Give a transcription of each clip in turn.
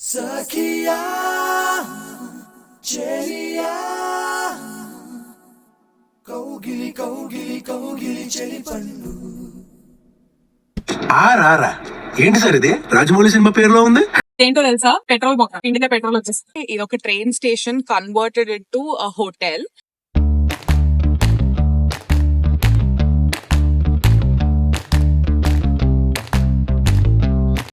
సఖియా చెలియా కౌగిలి కౌగిలి కౌగిలి చెలి పండు ఆరా ఏంటి సార్ ఇది రాజమౌళి సినిమా పేరులో ఉంది. ఏంటో తెలుసా, పెట్రోల్ బొక్క ఇంటికే పెట్రోల్ వచ్చేసి ఇది ఒక train station converted it to a hotel.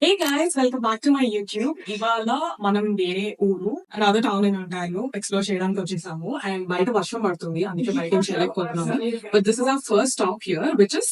Hey guys, welcome back to my YouTube. ఇవాళ మనం వేరే ఊరు అదర్ టౌన్ ఇన్ ఉంటాయో ఎక్స్ప్లోర్ చేయడానికి వచ్చేసాము. అండ్ బయట వర్షం పడుతుంది, అందుకే బయట చేయలేకపోతున్నాము. But this is our first stop here, which is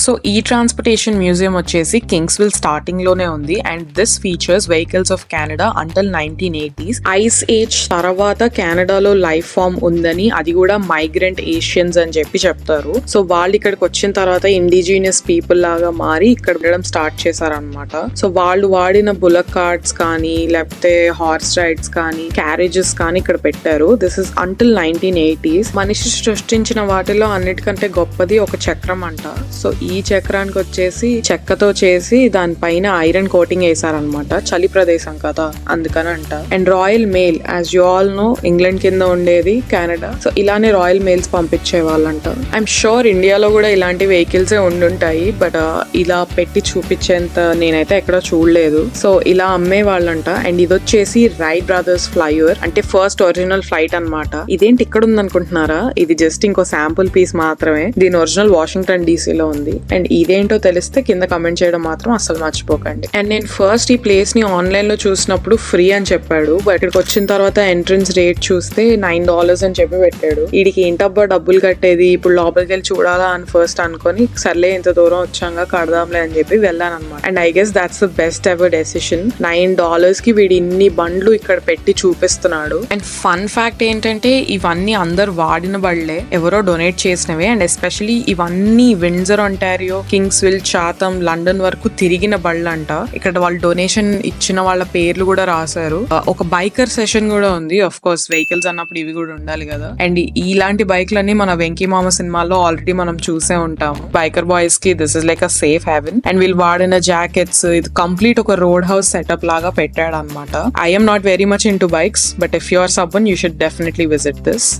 so ఈ ట్రాన్స్పోర్టేషన్ మ్యూజియం వచ్చేసి కింగ్స్విల్ స్టార్టింగ్ లోనే ఉంది. And this features vehicles of Canada until 1980s. Ice age తర్వాత కెనడాలో లైఫ్ ఫామ్ ఉందని, అది కూడా మైగ్రెంట్ ఏషియన్స్ అని చెప్పి చెప్తారు. సో వాళ్ళు ఇక్కడికి వచ్చిన తర్వాత ఇండిజినియస్ పీపుల్ లాగా మారి ఇక్కడ ఉండడం స్టార్ట్ చేశారనమాట. సో వాళ్ళు వాడిన బుల్లక్ కార్ట్స్ కానీ, లేకపోతే హార్స్ రైడ్స్ కానీ, క్యారేజెస్ కానీ ఇక్కడ పెట్టారు. This is until 1980s. మనిషి సృష్టించిన వాటిలో అన్నిటికంటే గొప్పది ఒక చక్రం అంట. సో ఈ చక్రానికి వచ్చేసి చెక్కతో చేసి దానిపైన ఐరన్ కోటింగ్ వేసారనమాట. చలి ప్రదేశం కదా అందుకని అంట. And royal mail, as you all know, England కింద ఉండేది కెనడా. సో ఇలానే రాయల్ మెయిల్స్ పంపించే వాళ్ళంట. ఐఎమ్ షూర్ ఇండియాలో కూడా ఇలాంటి వెహికల్స్ ఉండుంటాయి, బట్ ఇలా పెట్టి చూపించేంత నేనైతే ఎక్కడ చూడలేదు. సో ఇలా అమ్మే వాళ్ళంట. అండ్ ఇది వచ్చేసి రైట్ బ్రదర్స్ ఫ్లైఓవర్, అంటే ఫస్ట్ ఒరిజినల్ ఫ్లైట్ అనమాట. ఇదేంటి ఇక్కడ ఉంది అనుకుంటున్నారా? ఇది జస్ట్ ఇంకో శాంపుల్ పీస్ మాత్రమే. దీని ఒరిజినల్ వాషింగ్టన్ డీసీలో ఉంది. అండ్ ఇదేంటో తెలిస్తే కింద కమెంట్ చేయడం మాత్రం అసలు మర్చిపోకండి. అండ్ నేను ఫస్ట్ ఈ ప్లేస్ ని ఆన్లైన్ లో చూసినప్పుడు ఫ్రీ అని చెప్పాడు, బట్ ఇక్కడికి వచ్చిన తర్వాత ఎంట్రన్స్ రేట్ చూస్తే $9 అని చెప్పి పెట్టాడు. వీడికి ఏంటబ్బా డబ్బులు కట్టేది, ఇప్పుడు లోపలికి వెళ్ళి చూడాలా అని ఫస్ట్ అనుకొని, సర్లే ఇంత దూరం వచ్చాక కడదాంలే అని చెప్పి వెళ్ళాను అనమాట. And I guess that's the best ever decision. $9 కి వీడి ఇన్ని బండ్లు ఇక్కడ పెట్టి చూపిస్తున్నాడు. అండ్ ఫన్ ఫ్యాక్ట్ ఏంటంటే ఇవన్నీ అందరు వాడిన బళ్ళే, ఎవరో డొనేట్ చేసినవే. అండ్ ఎస్పెషలీ ఇవన్నీ విండ్జర్, ఒంటారియో, కింగ్స్విల్, చాథమ్, లండన్ వరకు తిరిగిన బళ్ళంట. ఇక్కడ వాళ్ళు డొనేషన్ ఇచ్చిన వాళ్ళ పేర్లు కూడా రాశారు. ఒక బైకర్ సెషన్ కూడా ఉంది. ఆఫ్ కోర్స్ వెహికల్స్ అన్నప్పుడు ఇవి కూడా ఉండాలి కదా. అండ్ ఇలాంటి బైక్లన్నీ మన వెంకీ మామ సినిమాలో ఆల్రెడీ మనం చూసే ఉంటాము. బైకర్ బాయ్స్ కి this is like a safe heaven. And వీళ్ళు వాడిన జాకెట్స్, ఇది కంప్లీట్ ఒక రోడ్ హౌస్ సెటప్ లాగా పెట్టాడు అనమాట. I'm not very much into bikes, but if you are someone you should definitely visit this.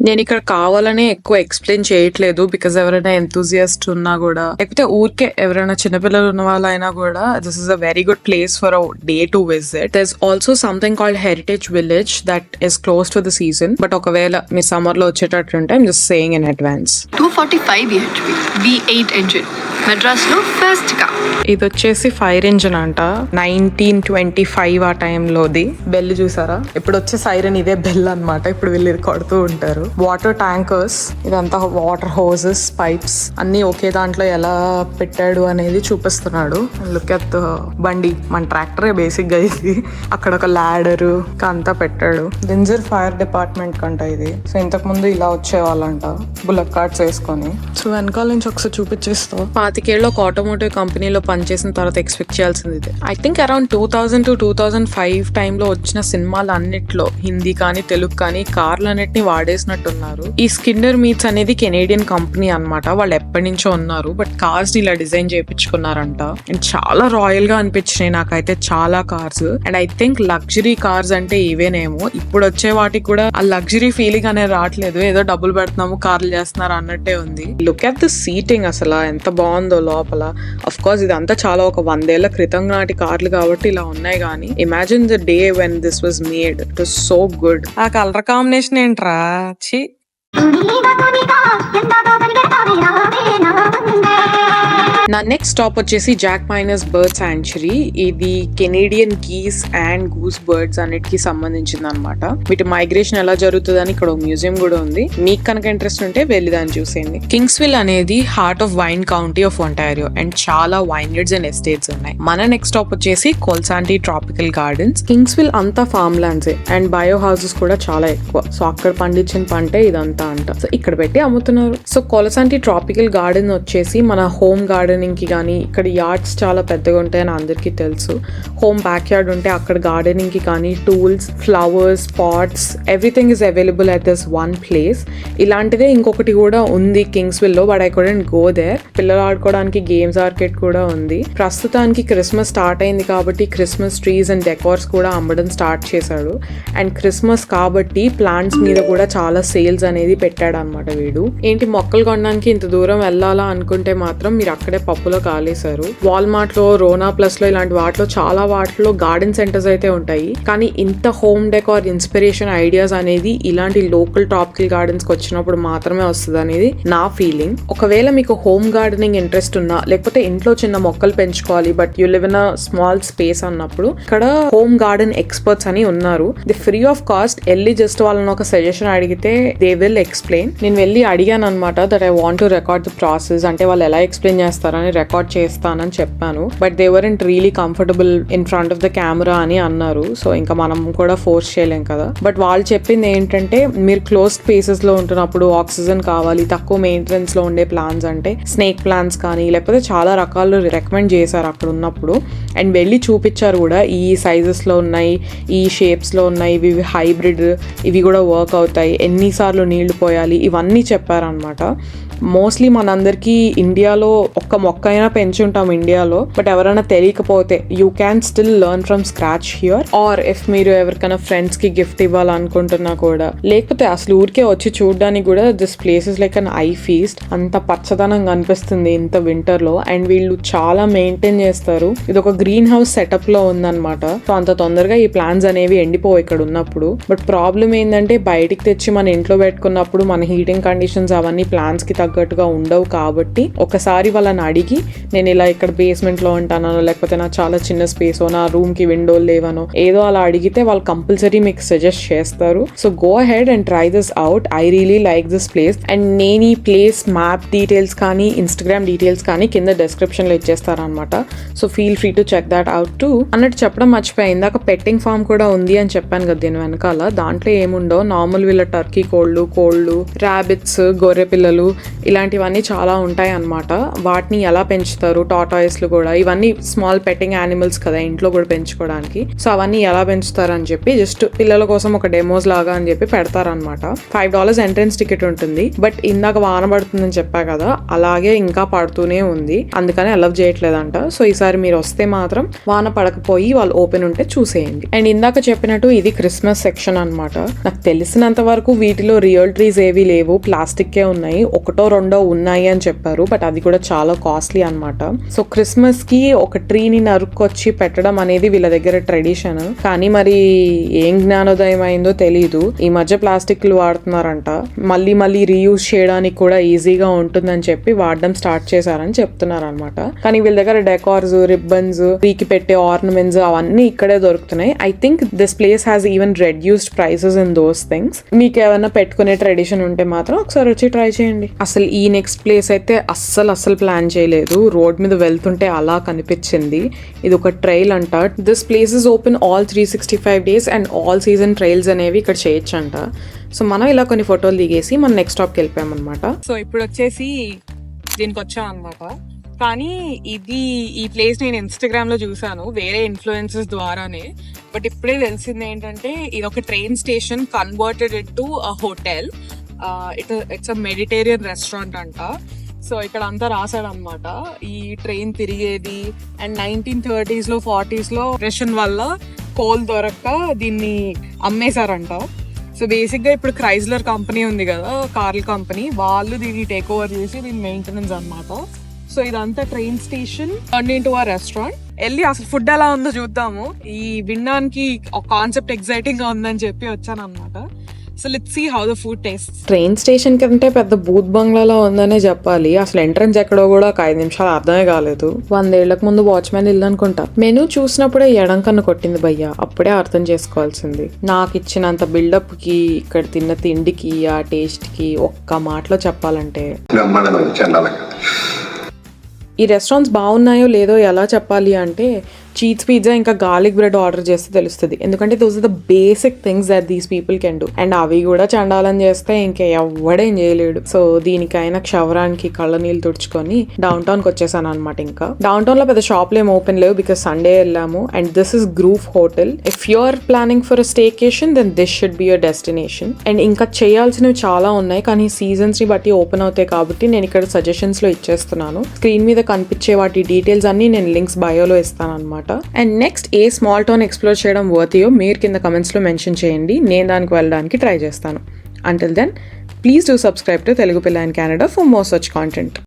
నేను ఇక్కడ కావాలనే ఎక్కువ ఎక్స్ప్లెయిన్ చేయట్లేదు, బికాస్ ఎవరైనా ఎంతూజియాస్ట్ ఉన్నా కూడా, లేకపోతే ఊరికే ఎవరైనా చిన్నపిల్లలు ఉన్న వాళ్ళైనా కూడా, this is a very good place for a day to visit. There is also something called heritage village that is close to the season. బట్ ఒకవేళ మీ సమ్మర్ లో వచ్చేటట్టుంటే I'm just saying in advance. 245 bhp V8 engine, Madras లో first గా. ఇది వచ్చేసి fire engine అంట, 1925 ఆ టైంలోది. బెల్ చూసారా? ఇప్పుడు వచ్చే సైరన్ ఇదే బెల్ అనమాట. ఇప్పుడు వీళ్ళు కొడుతూ ఉంటారు. వాటర్ ట్యాంకర్స్, ఇదంతా వాటర్ హోసెస్, పైప్స్ అన్ని ఒకే దాంట్లో ఎలా పెట్టాడు అనేది చూపిస్తున్నాడు. లుక్ ఎట్ బండి, మన ట్రాక్టరే బేసిక్ గా ఇది. అక్కడ ఒక ల్యాడర్ అంతా పెట్టాడు. వింజర్ ఫైర్ డిపార్ట్మెంట్ కంట ఇది. సో ఇంతకు ముందు ఇలా వచ్చేవాళ్ళంట బుల్లక్ కార్ట్స్ వేసుకొని. సో వెనకాల నుంచి ఒకసారి చూపించేస్తావు. 25 ఏళ్ళు ఒక ఆటోమోటివ్ కంపెనీలో పనిచేసిన తర్వాత ఎక్స్పెక్ట్ చేయాల్సింది ఇది. ఐ థింక్ అరౌండ్ 2000 to 2005 టైంలో వచ్చిన సినిమాలు అన్నిట్లో, హిందీ కానీ తెలుగు కానీ, కార్లు అన్నిటిని వాడేసినట్టున్నారు. ఈ స్కిన్నర్ మీట్స్ అనేది కెనేడియన్ కంపెనీ అనమాట. వాళ్ళు ఎప్పటి నుంచో ఉన్నారు, బట్ కార్స్ ని ఇలా డిజైన్ చేయించుకున్నారంట. అండ్ చాలా రాయల్ గా అనిపించినాయి నాకైతే చాలా cars. And I think luxury cars అంటే ఇవేనేమో. ఇప్పుడు వచ్చే వాటికి కూడా ఆ లగ్జరీ ఫీలింగ్ అనేది రావట్లేదు, ఏదో డబ్బులు పెడుతున్నాము కార్లు చేస్తున్నారు అన్నట్టే ఉంది. లుక్ ఎట్ ద సీటింగ్, అసలు ఎంత బాగుందో లోపల. అఫ్ కోర్స్ ఇదంతా చాలా ఒక 100 ఏళ్ల క్రితం నాటి కార్లు కాబట్టి ఇలా ఉన్నాయి, కానీ imagine the day when this was made. It was so good. ఆ కలర్ కాంబినేషన్ ఏంట్రా ఛీ. నా నెక్స్ట్ స్టాప్ వచ్చేసి జాక్ మైనర్స్ బర్డ్ సాంక్చురీ. ఇది కెనేడియన్ గీస్ అండ్ గూస్ బర్డ్స్ అన్నిటికి సంబంధించింది అనమాట. వీటి మైగ్రేషన్ ఎలా జరుగుతుందని ఇక్కడ మ్యూజియం కూడా ఉంది. మీకు కనుక ఇంట్రెస్ట్ ఉంటే వెళ్ళి దాన్ని చూసేయండి. కింగ్స్విల్ అనేది heart of wine county of Ontario, and చాలా వైన్యార్డ్స్ అండ్ ఎస్టేట్స్ ఉన్నాయి. మన నెక్స్ట్ స్టాప్ వచ్చేసి కోల్సాంటీ ట్రాపికల్ గార్డెన్స్. కింగ్స్విల్ అంతా ఫార్మ్ ల్యాండ్సే అండ్ బయో హౌసెస్ కూడా చాలా ఎక్కువ. సో అక్కడ పండించిన పంటే ఇదంతా అంట. సో ఇక్కడ పెట్టి అమ్ముతున్నారు. సో కోల్సాంటీ ట్రాపికల్ గార్డెన్ వచ్చేసి మన హోమ్ గార్డెన్ గార్డెనింగ్ కి కానీ, ఇక్కడ యార్డ్స్ చాలా పెద్దగా ఉంటాయని అందరికీ తెలుసు. హోమ్ బ్యాక్ యార్డ్ ఉంటే అక్కడ గార్డెనింగ్ కి కానీ tools, flowers, pots, everything is available at this one place. ఇలాంటిదే ఇంకొకటి కూడా ఉంది కింగ్స్విల్ లో, but I couldn't go there. పిల్లలు ఆడుకోవడానికి గేమ్స్ ఆర్కేడ్ కూడా ఉంది. ప్రస్తుతానికి క్రిస్మస్ స్టార్ట్ అయింది కాబట్టి క్రిస్మస్ ట్రీస్ అండ్ డెకార్స్ కూడా అమ్మడం స్టార్ట్ చేశాడు. అండ్ క్రిస్మస్ కాబట్టి ప్లాంట్స్ మీద కూడా చాలా సేల్స్ అనేది పెట్టాడు అనమాట వీడు. ఏంటి మొక్కలు కొనడానికి ఇంత దూరం వెళ్ళాలా అనుకుంటే మాత్రం మీరు అక్కడే పప్పులో కాలేశారు. వాల్మార్ట్ లో, రోనా ప్లస్ లో, ఇలాంటి వాటిలో చాలా వాటిలో గార్డెన్ సెంటర్స్ అయితే ఉంటాయి. కానీ ఇంత హోమ్ డెకార్ ఇన్స్పిరేషన్ ఐడియాస్ అనేది ఇలాంటి లోకల్ ట్రాపికల్ గార్డెన్స్ కి వచ్చినప్పుడు మాత్రమే వస్తుంది అనేది నా ఫీలింగ్. ఒకవేళ మీకు హోమ్ గార్డెనింగ్ ఇంట్రెస్ట్ ఉన్నా, లేకపోతే ఇంట్లో చిన్న మొక్కలు పెంచుకోవాలి but you live in a small space అన్నప్పుడు ఇక్కడ హోమ్ గార్డెన్ ఎక్స్పర్ట్స్ అని ఉన్నారు. The free of cost. వెళ్ళి జస్ట్ వాళ్ళని ఒక సజెషన్ అడిగితే దే విల్ ఎక్స్ప్లెయిన్. నేను వెళ్ళి అడిగాను అనమాట that I want to record the process. అంటే వాళ్ళు ఎలా ఎక్స్ప్లెయిన్ చేస్తారని రికార్డ్ చేస్తానని చెప్పాను. But they weren't really comfortable in front of the camera అని అన్నారు. సో ఇంకా మనం కూడా ఫోర్స్ చేయలేం కదా. బట్ వాళ్ళు చెప్పింది ఏంటంటే మీరు క్లోజ్ స్పేసెస్ లో ఉంటున్నప్పుడు ఆక్సిజన్ కావాలి, తక్కువ మెయింటెనెన్స్ లో ఉండే ప్లాంట్స్ అంటే స్నేక్ ప్లాంట్స్ కానీ లేకపోతే చాలా రకాలు రికమెండ్ చేశారు అక్కడ ఉన్నప్పుడు. అండ్ వెళ్ళి చూపించారు కూడా, ఈ సైజెస్ లో ఉన్నాయి, ఈ షేప్స్ లో ఉన్నాయి, ఇవి హైబ్రిడ్, ఇవి కూడా వర్క్ అవుతాయి, ఎన్నిసార్లు నీళ్లు పోయాలి, ఇవన్నీ చెప్పారనమాట. మోస్ట్లీ మనందరికీ ఇండియాలో ఒక్క మొక్క అయినా పెంచుంటాం ఇండియాలో. బట్ ఎవరైనా తెలియకపోతే you can still learn from scratch here. Or if మీరు ఎవరికైనా ఫ్రెండ్స్ కి గిఫ్ట్ ఇవ్వాలనుకుంటున్నా కూడా, లేకపోతే అసలు ఊరికే వచ్చి చూడడానికి కూడా this place is like an I feast. అంత పచ్చదనం కనిపిస్తుంది ఇంత వింటర్ లో. అండ్ వీళ్ళు చాలా మెయింటైన్ చేస్తారు. ఇది ఒక గ్రీన్ హౌస్ సెటప్ లో ఉందన్నమాట. సో అంత తొందరగా ఈ ప్లాంట్స్ అనేవి ఎండిపోవు ఇక్కడ ఉన్నప్పుడు. బట్ ప్రాబ్లం ఏంటంటే బయటికి తెచ్చి మన ఇంట్లో పెట్టుకున్నప్పుడు మన హీటింగ్ కండిషన్స్ అవన్నీ ప్లాంట్స్ కి తగ్గట్టుగా ఉండవు. కాబట్టి ఒకసారి వాళ్ళని అడిగి, నేను ఇలా ఇక్కడ బేస్మెంట్ లో ఉంటానో, లేకపోతే నా చాలా చిన్న స్పేస్, నా రూమ్ కి విండోలు లేవనో ఏదో అలా అడిగితే వాళ్ళు కంపల్సరీ మీకు సజెస్ట్ చేస్తారు. So go ahead and try this out. I really like this place. And నేను ఈ ప్లేస్ మ్యాప్ డీటెయిల్స్ కానీ ఇన్స్టాగ్రామ్ డీటెయిల్స్ కానీ కింద డిస్క్రిప్షన్ లో ఇచ్చేస్తారనమాట. So feel free to check that out too. అన్నట్టు చెప్పడం మర్చిపోయింది, ఇందాక పెట్టింగ్ ఫార్మ్ కూడా ఉంది అని చెప్పాను కదా దీని వెనకాల. దాంట్లో ఏముండో నార్మల్ వీళ్ళ టర్కీ కోళ్ళు, ర్యాబిట్స్, గొర్రె పిల్లలు, ఇలాంటివన్నీ చాలా ఉంటాయి అన్నమాట. వాటిని ఎలా పెంచుతారు, టాటాయిస్లు కూడా, ఇవన్నీ స్మాల్ పెట్టింగ్ యానిమల్స్ కదా ఇంట్లో కూడా పెంచుకోవడానికి. సో అవన్నీ ఎలా పెంచుతారని చెప్పి జస్ట్ పిల్లల కోసం ఒక డెమోస్ లాగా అని చెప్పి పెడతారనమాట. $5 ఎంట్రన్స్ టికెట్ ఉంటుంది. బట్ ఇందాక వాన పడుతుందని చెప్పా కదా, అలాగే ఇంకా పడుతూనే ఉంది, అందుకని అలవ్ చేయట్లేదంట. సో ఈసారి మీరు వస్తే మాత్రం వాన పడకపోయి వాళ్ళు ఓపెన్ ఉంటే చూసేయండి. అండ్ ఇందాక చెప్పినట్టు ఇది క్రిస్మస్ సెక్షన్ అన్నమాట. నాకు తెలిసినంత వరకు వీటిలో రియల్ ట్రీస్ ఏవి లేవు, ప్లాస్టిక్కే ఉన్నాయి. ఒకటో రెండో ఉన్నాయి అని చెప్పారు, బట్ అది కూడా చాలా కాస్ట్లీ అన్నమాట. సో క్రిస్మస్ కి ఒక ట్రీని నరుక్కొచ్చి పెట్టడం అనేది వీళ్ళ దగ్గర ట్రెడిషన్. కానీ మరి ఏం జ్ఞానోదయం అయిందో తెలీదు, ఈ మధ్య ప్లాస్టిక్లు వాడుతున్నారంట. మళ్ళీ రీయూజ్ చేయడానికి కూడా ఈజీగా ఉంటుందని చెప్పి వాడడం స్టార్ట్ చేశారని చెప్తున్నారు అనమాట. కానీ వీళ్ళ దగ్గర డెకార్స్, రిబ్బన్స్, వీకి పెట్టే ఆర్నమెంట్స్ అవన్నీ ఇక్కడే దొరుకుతున్నాయి. I think this place has even reduced prices in those things. మీకు ఏమైనా పెట్టుకునే ట్రెడిషన్ ఉంటే మాత్రం ఒకసారి వచ్చి ట్రై చేయండి. అసలు ఈ నెక్స్ట్ ప్లేస్ అయితే అస్సలు ప్లాన్ చేయలేదు, రోడ్ మీద వెళ్తుంటే అలా కనిపించింది. ఇది ఒక ట్రైల్ అంట. This place is open all 365 days and all season trails అనేవి ఇక్కడ చేయొచ్చు అంట. సో మనం ఇలా కొన్ని ఫోటోలు దిగేసి మనం నెక్స్ట్ స్టాప్కి వెళ్ళిపోయామన్నమాట. సో ఇప్పుడు వచ్చేసి దీనికి వచ్చాం అనమాట. కానీ ఈ ప్లేస్ నేను ఇన్స్టాగ్రామ్ లో చూసాను వేరే ఇన్ఫ్లుయెన్సెస్ ద్వారానే. బట్ ఇప్పుడే తెలిసింది ఏంటంటే ఇది ఒక train station converted into a hotel. It's a Mediterranean restaurant అంట. సో ఇక్కడ అంతా రాశాడు అనమాట ఈ ట్రైన్ తిరిగేది. అండ్ 1930s లో 40s లో డిప్రెషన్ వల్ల కోల్ దొరక్క దీన్ని అమ్మేశారంట. సో బేసిక్ గా ఇప్పుడు క్రైజ్లర్ కంపెనీ ఉంది కదా, కార్ల కంపెనీ, వాళ్ళు దీన్ని టేక్ ఓవర్ చేసి దీని మెయింటెనెన్స్ అన్నమాట. సో ఇదంతా ట్రైన్ స్టేషన్ టర్న్ ఇంటూ ఆ రెస్టారెంట్. వెళ్ళి అసలు ఫుడ్ ఎలా ఉందో చూద్దాము. ఈ వినడానికి ఒక కాన్సెప్ట్ ఎక్సైటింగ్ గా ఉందని చెప్పి వచ్చాను అనమాట. So let's see how the food taste. Train station కంటే పెద్ద బూత్ బంగ్లాలో ఉందనే చెప్పాలి. అసలు ఎంట్రన్స్ ఎక్కడో కూడా ఒక 5 నిమిషాలు అర్థమే కాలేదు. 100 ఏళ్లకు ముందు వాచ్మెన్ ఇల్లు అనుకుంటా. మెనూ చూసినప్పుడే ఎడంకన్ను కొట్టింది భయ్య, అప్పుడే అర్థం చేసుకోవాల్సింది. నాకు ఇచ్చినంత బిల్డప్ కి, ఇక్కడ తిన్న తిండికి, ఆ టేస్ట్ కి ఒక్క మాటలో చెప్పాలంటే ఈ రెస్టారెంట్స్ బాగున్నాయో లేదో ఎలా చెప్పాలి అంటే, చీజ్ పిజ్జా ఇంకా గార్లిక్ బ్రెడ్ ఆర్డర్ చేస్తే తెలుస్తుంది, ఎందుకంటే those are the basic things that these people can do. And అవి కూడా చండాలని చేస్తే ఇంకా ఎవ్వడేం చేయలేడు. సో దీనికైనా క్షవరానికి కళ్ళ నీళ్ళు తుడుచుకొని డౌన్ టౌన్ కి వచ్చేసాను అనమాట. ఇంకా డౌన్ టౌన్ లో పెద్ద షాప్లు ఏం ఓపెన్ లేవు బికాస్ సండే వెళ్ళాము. And this is groove hotel. If you are planning for a staycation then this should be your destination. And ఇంకా చేయాల్సినవి చాలా ఉన్నాయి, కానీ సీజన్స్ ని బట్టి ఓపెన్ అవుతాయి కాబట్టి నేను ఇక్కడ సజెషన్స్ లో ఇచ్చేస్తున్నాను. స్క్రీన్ మీద కనిపించే వాటి డీటెయిల్స్ అన్ని నేను లింక్స్ బయోలో ఇస్తాను అనమాట. And next a small town explore చేయడం వర్తియో మీరు కింద కమెంట్స్ లో మెన్షన్ చేయండి, నేను దానికి వెళ్ళడానికి ట్రై చేస్తాను. Until then, please do subscribe to Telugu Pilla in Canada for more such content.